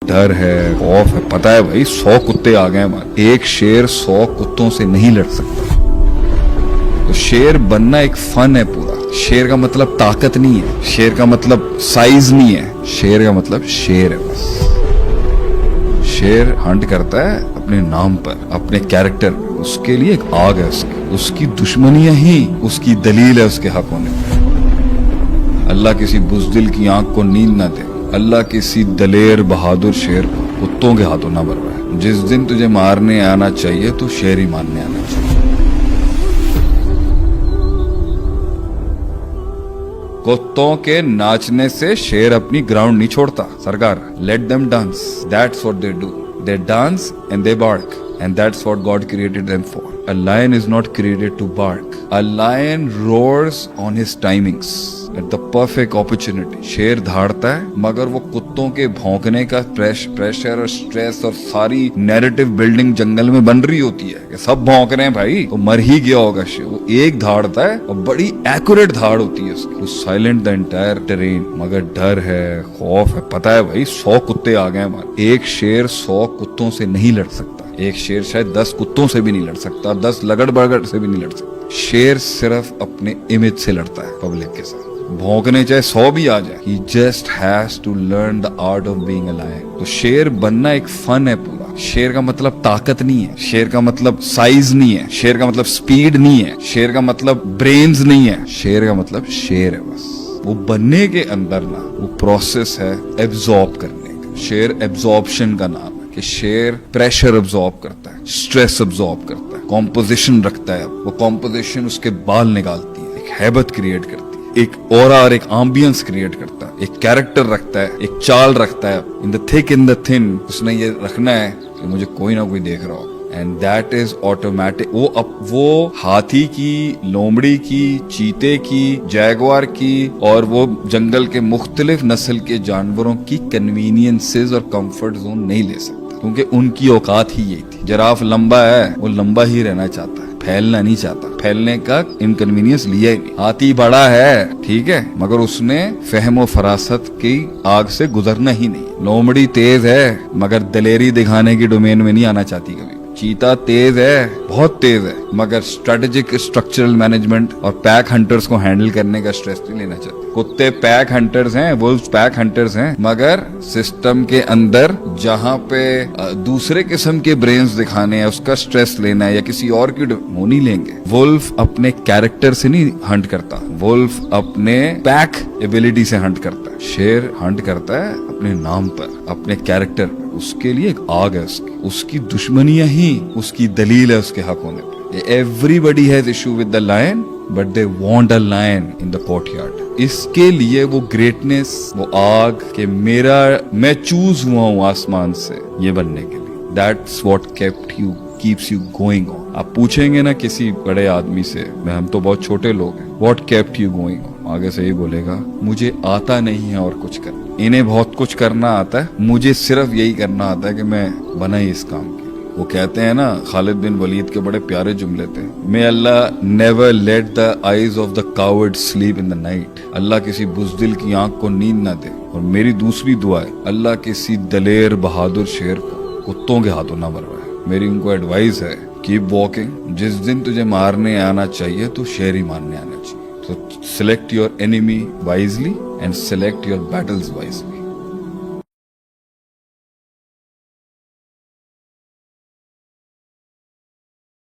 डर है, खौफ है, पता है भाई 100 कुत्ते आ गए हमारे, एक शेर 100 कुत्तों से नहीं लड़ सकता। तो शेर बनना एक फन है पूरा। शेर का मतलब ताकत नहीं है, शेर का मतलब साइज नहीं है, शेर का मतलब शेर है बस। शेर हंट करता है अपने नाम पर, अपने कैरेक्टर पर। उसके लिए एक आग है उसकी दुश्मनियां ही उसकी दलील है उसके हक होने पर। अल्लाह किसी बुज़दिल की आंख को नींद ना दे, अल्लाह किसी दलेर बहादुर शेर को कुत्तों के हाथों ना मरवाए। जिस दिन तुझे मारने आना चाहिए तो शेर ही मारने आना चाहिए। कुत्तों के नाचने से शेर अपनी ग्राउंड नहीं छोड़ता सरकार। Let them dance, that's what they do. They dance and they bark, and that's what God created them for. A lion is not created to bark. A lion roars on his timings at the perfect opportunity. शेर धाड़ता है मगर वो कुत्तों के भौंकने का pressure और stress और सारी नैरेटिव बिल्डिंग जंगल में बन रही होती है कि सब भौंक रहे हैं भाई, तो मर ही गया होगा शेर। वो एक धाड़ता है और बड़ी एक्यूरेट धाड़ होती है उसकी। Silent the entire terrain. मगर डर है, खौफ है, पता है भाई 100 कुत्ते आ गए हमारे, एक शेर 100 कुत्तों से नहीं लड़ सकता। एक शेर शायद 10 कुत्तों से भी नहीं लड़ सकता, 10 लगड़ बड़गड़ से भी नहीं लड़ सकता। शेर सिर्फ अपने इमेज से लड़ता है पब्लिक के साथ। भौंकने चाहे 100 भी आ जाए, he just has to learn the art of being a lion। तो शेर बनना एक फन है पूरा। शेर का मतलब ताकत नहीं है, शेर का मतलब साइज नहीं है, शेर का मतलब स्पीड नहीं है, शेर का मतलब ब्रेन्स नहीं है, शेर का मतलब शेर है बस। वो बनने के अंदर ना वो प्रोसेस है एब्जॉर्ब करने का। शेर एब्जॉर्प्शन का नाम है कि शेर प्रेशर एब्जॉर्ब करता है, स्ट्रेस एब्जॉर्ब करता है, कॉम्पोजिशन रखता है। वो कॉम्पोजिशन उसके बाल निकालती है, एक हैबिट क्रिएट करती है, एक ऑरा और एक एम्बियंस क्रिएट करता है, एक कैरेक्टर रखता है, एक चाल रखता है। In the thick in the thin उसने ये रखना है कि मुझे कोई ना कोई देख रहा हो, एंड दैट इज ऑटोमेटिक। वो हाथी की, लोमड़ी की, चीते की, जैगवार की और वो जंगल के मुख्तलिफ नस्ल के जानवरों की कन्वीनियंसेस और कंफर्ट जोन नहीं ले सकता, क्योंकि उनकी औकात ही यही थी। जिराफ लंबा है, वो लंबा ही रहना चाहता है, फैलना नहीं चाहता, फैलने का इनकन्वीनियंस लिया ही नहीं। हाथी बड़ा है ठीक है, मगर उसने फहम व फरासत की आग से गुजरना ही नहीं। लोमड़ी तेज है मगर दलेरी दिखाने की डोमेन में नहीं आना चाहती कभी। चीता तेज है, बहुत तेज है, मगर स्ट्रेटेजिक स्ट्रक्चरल मैनेजमेंट और पैक हंटर्स को हैंडल करने का स्ट्रेस नहीं लेना चाहते। कुत्ते पैक हंटर्स हैं, वुल्व्स पैक हंटर्स हैं, मगर सिस्टम के अंदर जहां पे दूसरे किस्म के ब्रेन्स दिखाने हैं, उसका स्ट्रेस लेना है या किसी और की, वो नहीं लेंगे। वुल्फ अपने कैरेक्टर से नहीं हंट करता, वुल्फ अपने पैक एबिलिटी से हंट करता है। शेर हंट करता है अपने नाम पर, अपने कैरेक्टर पर। उसके लिए एक आग है उसकी दुश्मनियां ही उसकी दलील है उसके हक होने पर। Everybody has issue with the lion but they want a lion in the courtyard. इसके लिए वो ग्रेटनेस, वो आग कि मैं चूज हुआ हूं आसमान से ये बनने के लिए। That's what keeps you going on. आप पूछेंगे ना किसी बड़े आदमी से, हम तो बहुत छोटे लोग हैं, what kept you going on, आगे से ही बोलेगा मुझे आता नहीं है और कुछ करना। इन्हें बहुत कुछ करना आता है, मुझे सिर्फ यही करना आता है कि मैं बना ही इस काम के लिए। वो कहते हैं ना, खालिद बिन वलीद के बड़े प्यारे जुमले थे, may Allah never let the eyes of the coward sleep in the night. अल्लाह किसी बुज़दिल की आंख को नींद ना दे। और मेरी दूसरी दुआ है, अल्लाह किसी दलेर बहादुर शेर को कुत्तों के हाथों ना मरवाए। मेरी उनको एडवाइस है, कीप वॉकिंग। जिस दिन तुझे मारने आना चाहिए तो शेर ही मारने आना चाहिए। So select your enemy wisely and select your battles wisely.